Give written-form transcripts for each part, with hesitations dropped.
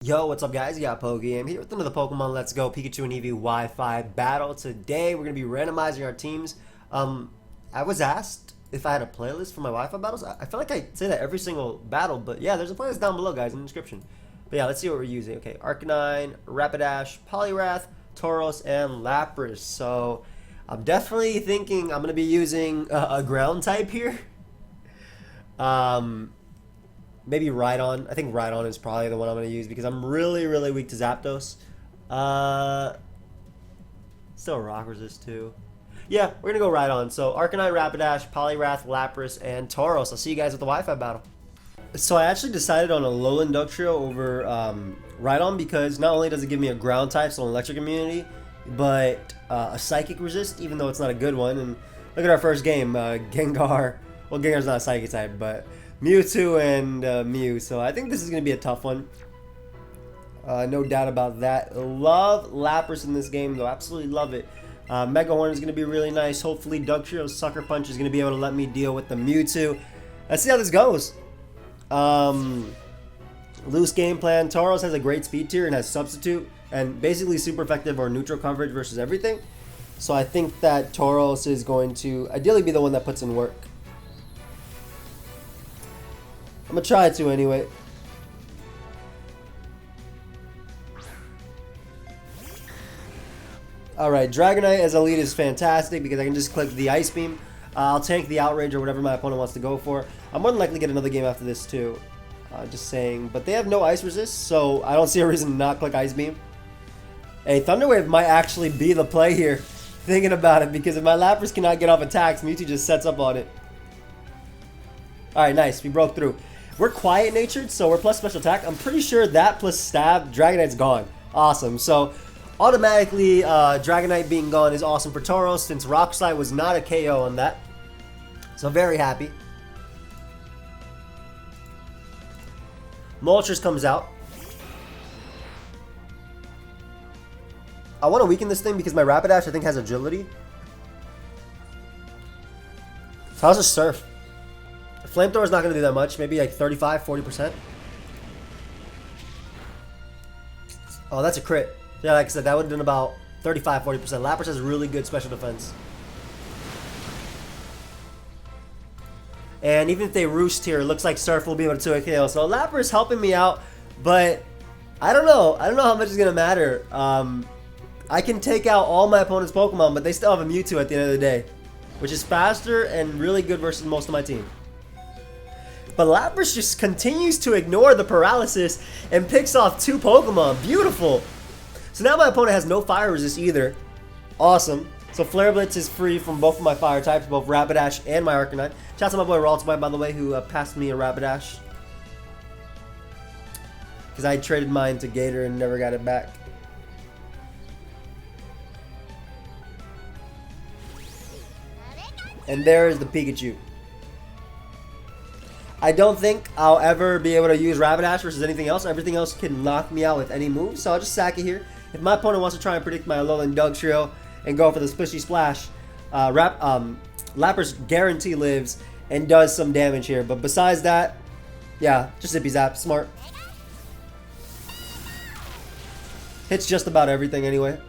Yo, what's up guys? You got pokeaimMD here with another Pokemon Let's Go Pikachu and Eevee Wi-Fi battle. Today we're going to be randomizing our teams. I was asked if I had a playlist for my Wi-Fi battles. I feel like I say that every single battle, but yeah, there's a playlist down below guys in the description. But yeah, let's see what we're using. Okay, Arcanine, Rapidash, Poliwrath, Tauros, and Lapras. So I'm definitely thinking I'm going to be using a ground type here. Maybe Rhydon. I think Rhydon is probably the one I'm going to use because I'm really weak to Zapdos. Still Rock Resist too. Yeah, we're going to go Rhydon. So Arcanine, Rapidash, Poliwrath, Lapras, and Tauros. I'll see you guys at the Wi-Fi battle. So I actually decided on a Alolan Dugtrio over Rhydon because not only does it give me a ground type, so an electric immunity, but a psychic resist, even though it's not a good one. And look at our first game, Gengar. Well, Gengar's not a psychic type, but Mewtwo and Mew. So I think this is going to be a tough one. No doubt about that. Love Lapras in this game, though. Absolutely love it. Mega Horn is going to be really nice. Hopefully Dugtrio's Sucker Punch is going to be able to let me deal with the Mewtwo. Let's see how this goes. Loose game plan. Tauros has a great speed tier and has Substitute and basically super effective or neutral coverage versus everything. So I think that Tauros is going to ideally be the one that puts in work. I'm going to try to anyway. Alright, Dragonite as a lead is fantastic because I can just click the Ice Beam. I'll tank the Outrage or whatever my opponent wants to go for. I'm more than likely to get another game after this too. Just saying. But they have no Ice Resist, so I don't see a reason to not click Ice Beam. Hey, Thunder Wave might actually be the play here. Thinking about it, because if my Lapras cannot get off attacks, Mewtwo just sets up on it. Alright, nice. We broke through. We're quiet natured, so we're plus special attack. I'm pretty sure that plus stab, Dragonite's gone. Awesome. So automatically, Dragonite being gone is awesome for Tauros since Rock Slide was not a KO on that. So very happy. Moltres comes out. I want to weaken this thing because my Rapidash I think has agility. So how's a Surf? Flamethrower is not going to do that much. Maybe like 35-40%. Oh, that's a crit. Yeah, like I said, that would have done about 35-40%. Lapras has really good special defense. And even if they roost here, it looks like Surf will be able to 2 KO. So Lapras helping me out, but I don't know. I don't know how much is going to matter. I can take out all my opponent's Pokemon, but they still have a Mewtwo at the end of the day, which is faster and really good versus most of my team. But Lapras just continues to ignore the paralysis and picks off 2 Pokemon. Beautiful. So now my opponent has no fire resist either. Awesome. So Flare Blitz is free from both of my fire types, both Rapidash and my Arcanine. Shout out to my boy Raltsby, by the way, who passed me a Rapidash. Because I traded mine to Gator and never got it back. And there is the Pikachu. I don't think I'll ever be able to use Rapidash versus anything else. Everything else can knock me out with any move, so I'll just sack it here. If my opponent wants to try and predict my Alolan Dugtrio and go for the Splishy Splash, Lapras guarantee lives and does some damage here. But besides that, yeah, just Zippy Zap. Smart. Hits just about everything anyway.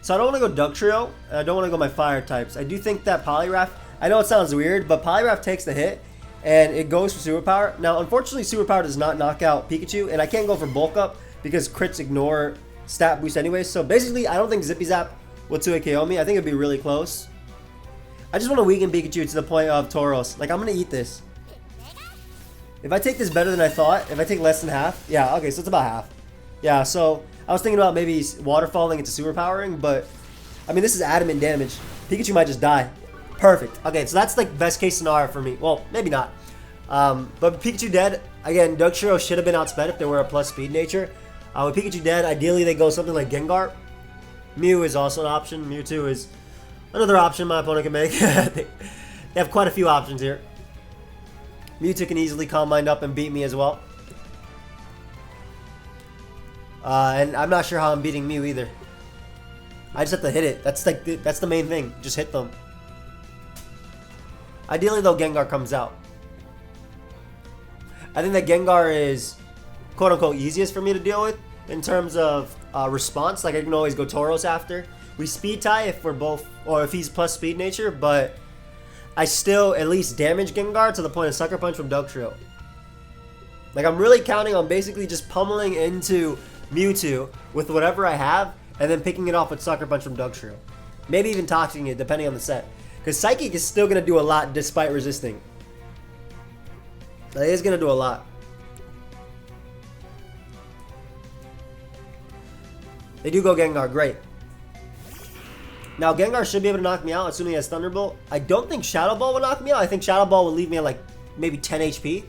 So I don't want to go Dugtrio, and I don't want to go my fire types. I do think that Poliwrath, I know it sounds weird, but Poliwrath takes the hit, and it goes for Superpower. Now, unfortunately, Superpower does not knock out Pikachu, and I can't go for Bulk Up because crits ignore stat boost anyway. So basically, I don't think Zippy Zap will 2 KO me. I think it'd be really close. I just want to weaken Pikachu to the point of Tauros. Like, I'm going to eat this. If I take this better than I thought, if I take less than half, yeah, okay, so it's about half. Yeah, so I was thinking about maybe waterfalling into superpowering, but I mean, this is adamant damage. Pikachu might just die. Perfect. Okay, so that's like best case scenario for me. Well, maybe not. But Pikachu dead. Again, Dugtrio should have been outsped if they were a plus speed nature. With Pikachu dead, ideally they go something like Gengar. Mew is also an option. Mewtwo is another option my opponent can make. They have quite a few options here. Mewtwo can easily Calm Mind up and beat me as well. And I'm not sure how I'm beating Mew either. I just have to hit it. That's like that's the main thing. Just hit them. Ideally, though, Gengar comes out. I think that Gengar is quote-unquote easiest for me to deal with in terms of response. Like, I can always go Tauros after. We speed tie if we're both, or if he's plus speed nature, but I still at least damage Gengar to the point of Sucker Punch from Dugtrio. Like, I'm really counting on basically just pummeling into Mewtwo with whatever I have, and then picking it off with Sucker Punch from Dugtrio. Maybe even toxing it, depending on the set. Because Psychic is still going to do a lot despite resisting. It is going to do a lot. They do go Gengar, great. Now, Gengar should be able to knock me out, assuming he has Thunderbolt. I don't think Shadow Ball will knock me out. I think Shadow Ball will leave me at, like, maybe 10 HP.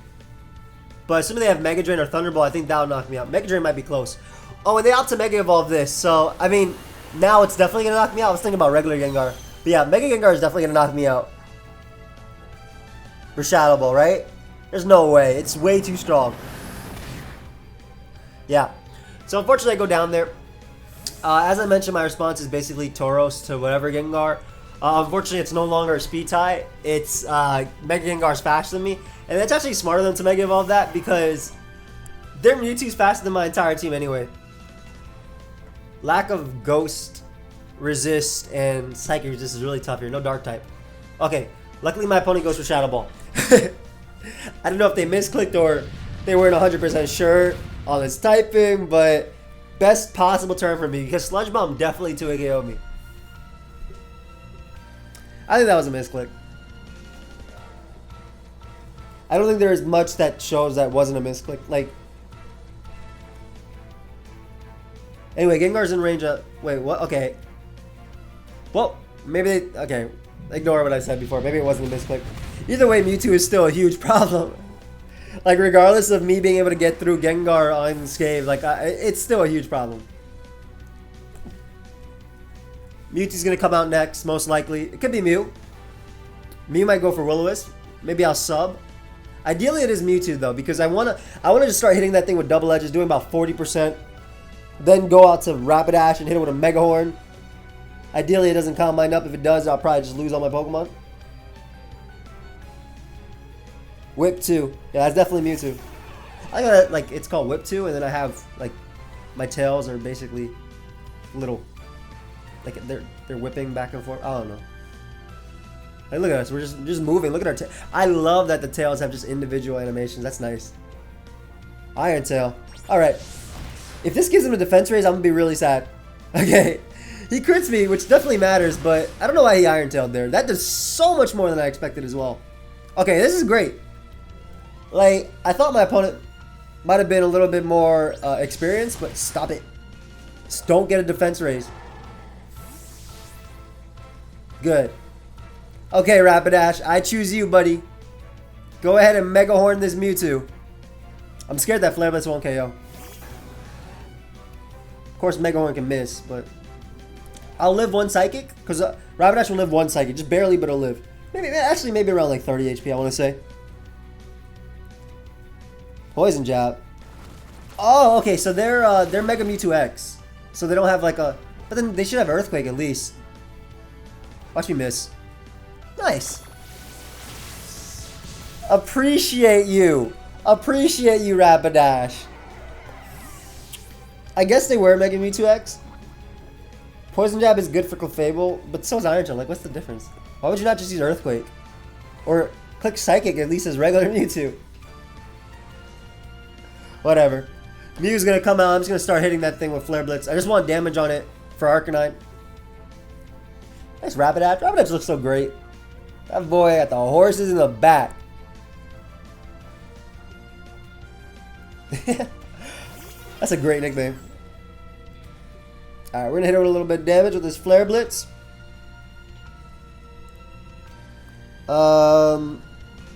But assuming they have Mega Drain or Thunderbolt, I think that will knock me out. Mega Drain might be close. Oh, and they opt to Mega Evolve this. So, I mean, now it's definitely going to knock me out. I was thinking about regular Gengar. But yeah, Mega Gengar is definitely going to knock me out. For Shadow Ball, right? There's no way. It's way too strong. Yeah. So, unfortunately, I go down there. As I mentioned, my response is basically Tauros to whatever Gengar. Unfortunately, it's no longer a speed tie. It's Mega Gengar's faster than me. And that's actually smarter than to Mega Evolve that because their Mewtwo's faster than my entire team anyway. Lack of Ghost, Resist, and Psychic Resist is really tough here. No Dark type. Okay, luckily my opponent goes for Shadow Ball. I don't know if they misclicked or they weren't 100% sure on its typing, but best possible turn for me because Sludge Bomb definitely 2-KO'd me. I think that was a misclick. I don't think there is much that shows that wasn't a misclick. Like, anyway, Gengar's in range of. Wait, what? Okay. Well, maybe they. Okay, ignore what I said before. Maybe it wasn't a misclick. Either way, Mewtwo is still a huge problem. Like, regardless of me being able to get through Gengar unscathed, like, it's still a huge problem. Mewtwo's gonna come out next, most likely. It could be Mew. Mew might go for Will-O-Wisp. Maybe I'll sub. Ideally, it is Mewtwo though, because I wanna just start hitting that thing with double edges, doing about 40%. Then go out to Rapidash and hit it with a Mega Horn. Ideally, it doesn't combine up. If it does, I'll probably just lose all my Pokemon. Whip 2. Yeah, that's definitely Mewtwo. I got it, like, it's called Whip 2, and then I have, like, my tails are basically little, like, they're whipping back and forth. I don't know. Hey, look at us. We're just moving. Look at our tail. I love that the tails have just individual animations. That's nice. Iron Tail. Alright. If this gives him a defense raise, I'm going to be really sad. Okay. He crits me, which definitely matters, but I don't know why he Iron Tailed there. That does so much more than I expected as well. Okay, this is great. Like, I thought my opponent might have been a little bit more experienced, but stop it. Just don't get a defense raise. Good. Okay, Rapidash, I choose you, buddy. Go ahead and Mega Horn this Mewtwo. I'm scared that Flare Blitz won't KO. Of course, Mega Horn can miss, but I'll live one Psychic, because Rapidash will live one Psychic. Just barely, but it'll live. Maybe around like 30 HP, I want to say. Poison Jab. Oh, okay, so they're Mega Mewtwo X. So they don't have like a... But then they should have Earthquake at least. Watch me miss. Nice. Appreciate you. Appreciate you, Rapidash. I guess they were Mega Mewtwo X. Poison Jab is good for Clefable, but so is Iron Tail. Like, what's the difference? Why would you not just use Earthquake? Or click Psychic at least as regular Mewtwo. Whatever. Mew's gonna come out. I'm just gonna start hitting that thing with Flare Blitz. I just want damage on it for Arcanine. Nice Rapidash. Rapidash looks so great. That boy got the horses in the back. That's a great nickname. Alright, we're gonna hit it with a little bit of damage with this Flare Blitz.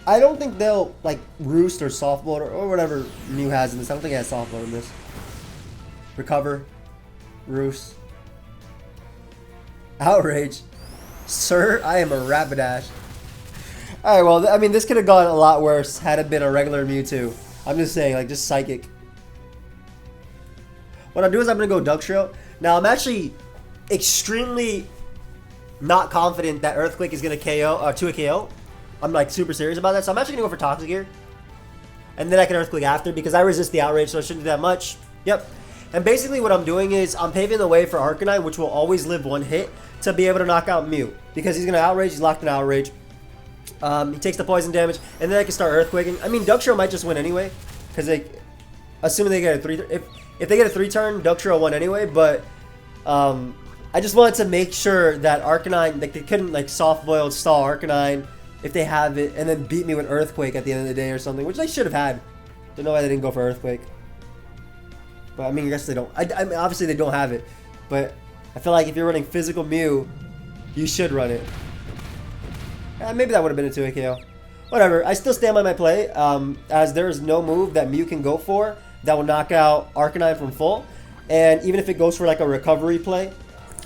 I don't think they'll, like, Roost or Softball or whatever Mew has in this. I don't think it has Softball in this. Recover. Roost. Outrage. Sir, I am a Rapidash. Alright, well, I mean, this could have gone a lot worse had it been a regular Mewtwo. I'm just saying, like, just Psychic. What I'll do is I'm going to go Dugtrio. Now, I'm actually extremely not confident that Earthquake is going to KO, to a KO. I'm like super serious about that. So I'm actually gonna go for Toxic here. And then I can Earthquake after because I resist the outrage, so I shouldn't do that much. Yep. And basically what I'm doing is I'm paving the way for Arcanine, which will always live one hit, to be able to knock out Mew. Because he's gonna outrage, he's locked in outrage. He takes the poison damage, and then I can start Earthquaking. I mean, Duckshiro might just win anyway, because they, assuming they get a 3, if they get a 3-turn, Duckshiro won anyway, but I just wanted to make sure that Arcanine, like they couldn't like soft boiled stall Arcanine if they have it, and then beat me with Earthquake at the end of the day or something, which they should have had. Don't know why they didn't go for Earthquake. But I mean, I guess they don't. I mean, obviously they don't have it, but I feel like if you're running physical Mew, you should run it. Maybe that would have been a 2-hit KO. Whatever. I still stand by my play, as there is no move that Mew can go for that will knock out Arcanine from full. And even if it goes for like a recovery play,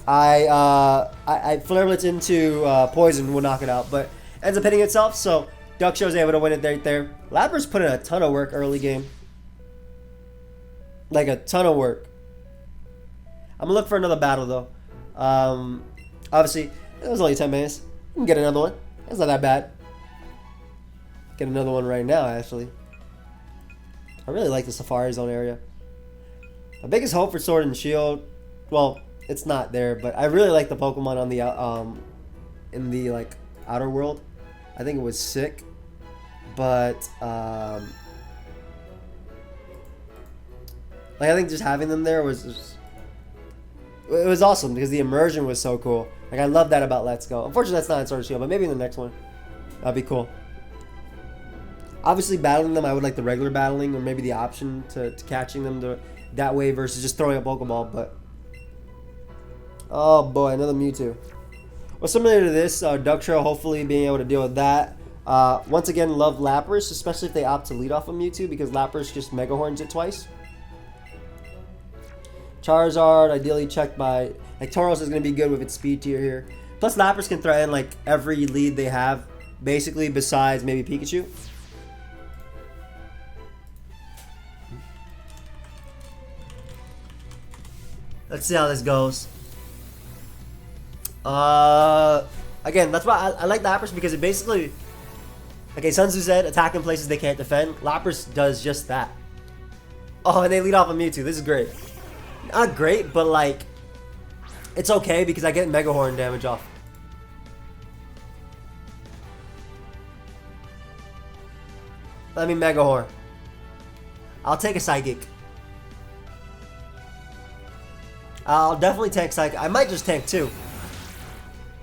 I Flare Blitz into Poison will knock it out, but ends up hitting itself. So Duckshiro's able to win it right there. Lapras put in a ton of work early game, like a ton of work. I'm gonna look for another battle though. Obviously it was only 10 minutes. We can get another one. That's not that bad. Get another one right now, actually. I really like the Safari Zone area. My biggest hope for Sword and Shield, well, it's not there, but I really like the Pokemon on the in the like outer world. I think it was sick, but like I think just having them there was it was awesome because the immersion was so cool. Like I love that about Let's Go. Unfortunately, that's not in Sword and Shield, but maybe in the next one, that'd be cool. Obviously, battling them, I would like the regular battling, or maybe the option to catching them that way versus just throwing a Pokeball. But oh boy, another Mewtwo. Well, similar to this, Duckshiro hopefully being able to deal with that. Once again, love Lapras, especially if they opt to lead off of Mewtwo because Lapras just Mega Horns it twice. Charizard, ideally checked by... Like, Tauros is going to be good with its speed tier here. Plus, Lapras can threaten, like, every lead they have, basically, besides maybe Pikachu. Let's see how this goes. Again, that's why I like Lapras, because it basically... Okay, Sun Tzu said, attack in places they can't defend. Lapras does just that. Oh, and they lead off of Mewtwo. This is great. Not great, but, like... It's okay because I get Mega Horn damage off. Let me Mega Horn. I'll take a Psychic. I'll definitely tank Psychic. I might just tank 2.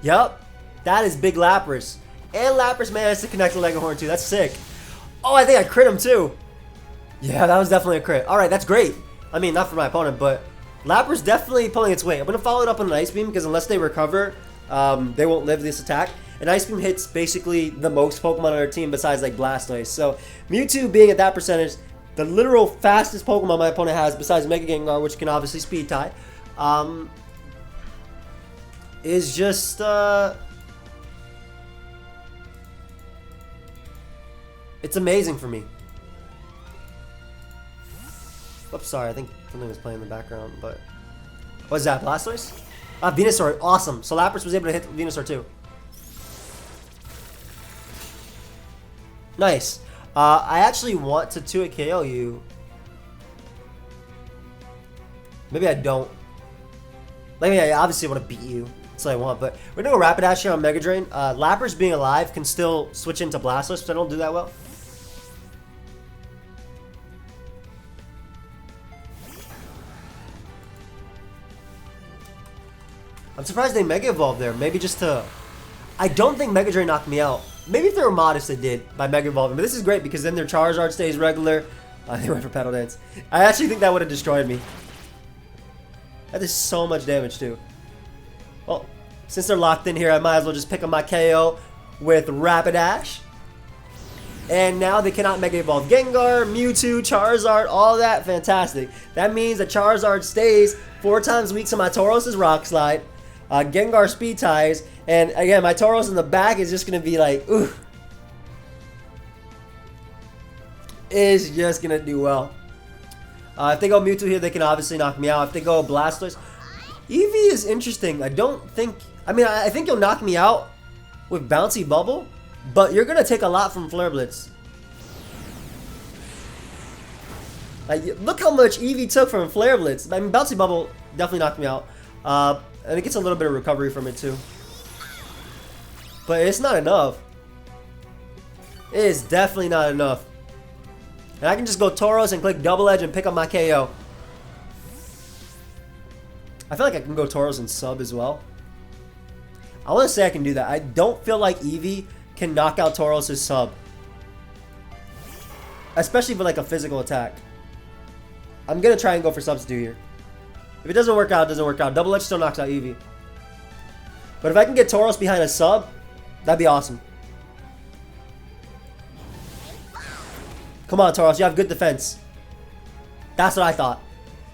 Yup. That is big Lapras. And Lapras managed to connect to Mega Horn too. That's sick. Oh, I think I crit him too. Yeah, that was definitely a crit. Alright, that's great. I mean, not for my opponent, but... Lapras definitely pulling its weight. I'm going to follow it up on an Ice Beam because unless they recover, they won't live this attack. And Ice Beam hits basically the most Pokemon on our team besides like Blastoise. So Mewtwo being at that percentage, the literal fastest Pokemon my opponent has besides Mega Gengar, which can obviously speed tie, is just... It's amazing for me. Oops, sorry, I think something was playing in the background, but... What's that, Blastoise? Venusaur, awesome. So Lapras was able to hit Venusaur too. Nice. I actually want to 2-hit KO you. Maybe I don't. Like, I obviously want to beat you. That's what I want, but we're gonna go Rapidash here on Mega Drain. Lapras being alive can still switch into Blastoise, which I don't do that well. I'm surprised they Mega Evolved there. Maybe just to... I don't think Mega Drain knocked me out. Maybe if they were modest, they did by Mega Evolving. But this is great because then their Charizard stays regular. They went for Petal Dance. I actually think that would have destroyed me. That is so much damage too. Well, since they're locked in here, I might as well just pick up my KO with Rapidash. And now they cannot Mega Evolve Gengar, Mewtwo, Charizard, all that. Fantastic. That means that Charizard stays 4 times weak to my Tauros' Rock Slide. Gengar Speed Ties. And again, my Tauros in the back is just going to be like, ooh. Is just going to do well. If they go Mewtwo here, they can obviously knock me out. If they go Blastoise. Eevee is interesting. I don't think... I mean, I think you'll knock me out with Bouncy Bubble. but you're gonna take a lot from Flare Blitz. Like, look how much Eevee took from Flare Blitz. I mean, Bouncy Bubble definitely knocked me out. And it gets a little bit of recovery from it too. But it's not enough. It is definitely not enough. And I can just go Tauros and click Double Edge and pick up my KO. I feel like I can go Tauros and sub as well. I want to say I can do that. I don't feel like Eevee can knock out Tauros' sub. Especially with like a physical attack. I'm going to try and go for substitute here. If it doesn't work out, it doesn't work out. Double Edge still knocks out Eevee. But if I can get Tauros behind a sub, that'd be awesome. Come on, Tauros, you have good defense. That's what I thought.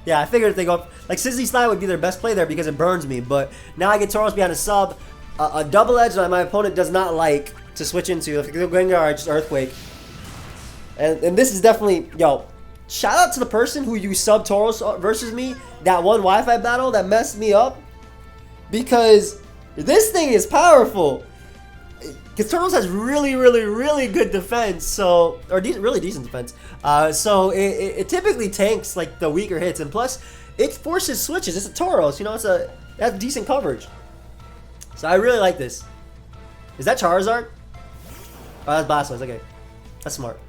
Yeah, I figured if they go... Like, Sizzly Slide would be their best play there because it burns me. But now I get Tauros behind a sub. A Double Edge that my opponent does not like to switch into. If they go Gengar, just Earthquake. And this is definitely... Yo, shout out to the person who used sub Tauros versus me. That one Wi-Fi battle that messed me up. Because this thing is powerful. Because Tauros has really, really, really good defense, so really decent defense. So it typically tanks like the weaker hits, and plus it forces switches. It's a Tauros, you know, that's decent coverage. So I really like this. Is that Charizard? Oh, that's Blastoise. Okay, that's smart.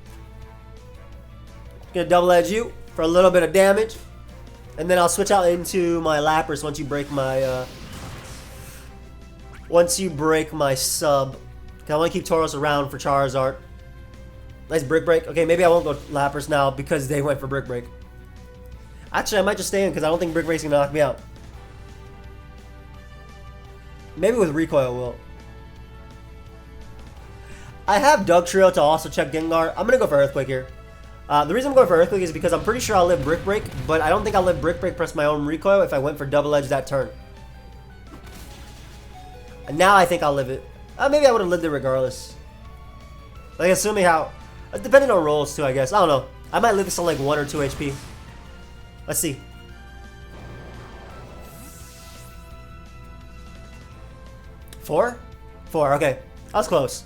Gonna Double Edge you for a little bit of damage, and then I'll switch out into my Lapras once you break my sub. I want to keep Tauros around for Charizard. Nice Brick Break. Okay, maybe I won't go Lapras now because they went for Brick Break. Actually, I might just stay in because I don't think Brick Break's going to knock me out. Maybe with Recoil will. I have Dugtrio to also check Gengar. I'm going to go for Earthquake here. The reason I'm going for Earthquake is because I'm pretty sure I'll live Brick Break, but I don't think I'll live Brick Break press my own Recoil if I went for Double Edge that turn. And now I think I'll live it. Maybe I would have lived it regardless. Like, assuming how... Depending on rolls, too, I guess. I don't know. I might live this on, like, 1 or 2 HP. Let's see. 4? 4, okay. That was close.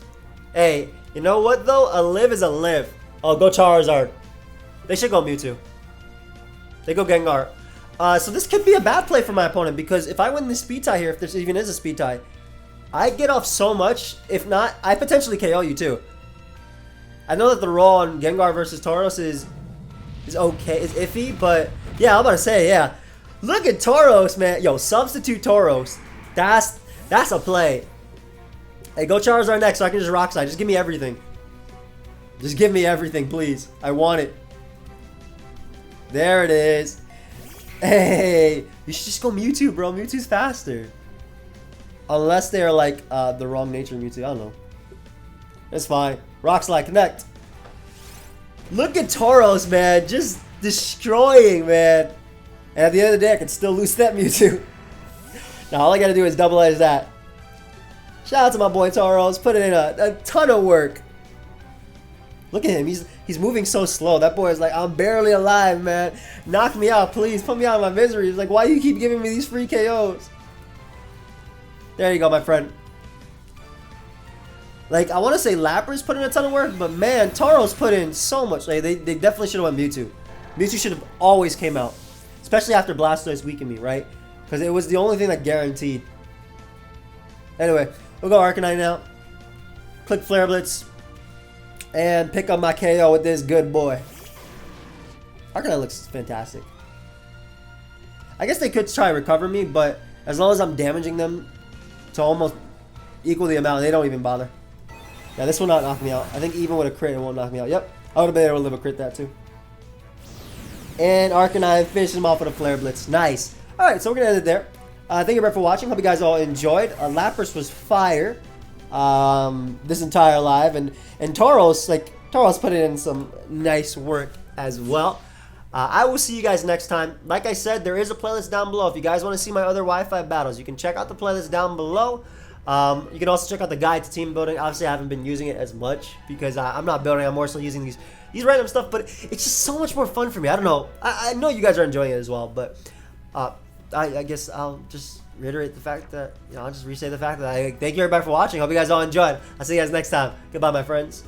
Hey, you know what, though? A live is a live. Oh, go Charizard. They should go Mewtwo. They go Gengar. So this could be a bad play for my opponent, because if I win this speed tie here, if there even is a speed tie, I get off so much. If not, I potentially KO you too. I know that the roll on Gengar versus Tauros is okay, is iffy, but yeah, I'm about to say, yeah. Look at Tauros, man. Yo, substitute Tauros. That's a play. Hey, go Charizard next so I can just Rock Slide. Just give me everything. Just give me everything, please. I want it. There it is. Hey, you should just go Mewtwo, bro. Mewtwo's faster. Unless they're like the wrong nature Mewtwo. I don't know. It's fine. Rock Slide, connect. Look at Tauros, man. Just destroying, man. And at the end of the day, I can still lose that Mewtwo. Now, all I gotta do is Double Edge that. Shout out to my boy Tauros. Put in a ton of work. Look at him. He's moving so slow. That boy is like, I'm barely alive, man. Knock me out, please. Put me out of my misery. He's like, why do you keep giving me these free KOs? There you go, my friend. Like, I want to say Lapras put in a ton of work, but man, Tauros put in so much. Like, they definitely should have went Mewtwo. Mewtwo should have always came out. Especially after Blastoise weakened me, right? Because it was the only thing that guaranteed. Anyway, we'll go Arcanine now. Click Flare Blitz. And pick up my KO with this good boy. Arcanine looks fantastic. I guess they could try to recover me, but as long as I'm damaging them to almost equal the amount, they don't even bother. Yeah, this will not knock me out. I think even with a crit, it won't knock me out. Yep, I would have been able to live a crit that too. And Arcanine finishes him off with a Flare Blitz. Nice. Alright, so we're going to end it there. Thank you everybody for watching. Hope you guys all enjoyed. Lapras was fire this entire live. And Tauros put in some nice work as well. I will see you guys next time. Like I said, there is a playlist down below. If you guys want to see my other Wi-Fi battles, you can check out the playlist down below. You can also check out the guide to team building. Obviously, I haven't been using it as much because I'm not building. I'm more so using these random stuff, but it's just so much more fun for me. I don't know. I know you guys are enjoying it as well, but I guess I'll just reiterate the fact that, I'll just restate the fact that I thank you everybody for watching. Hope you guys all enjoyed. I'll see you guys next time. Goodbye, my friends.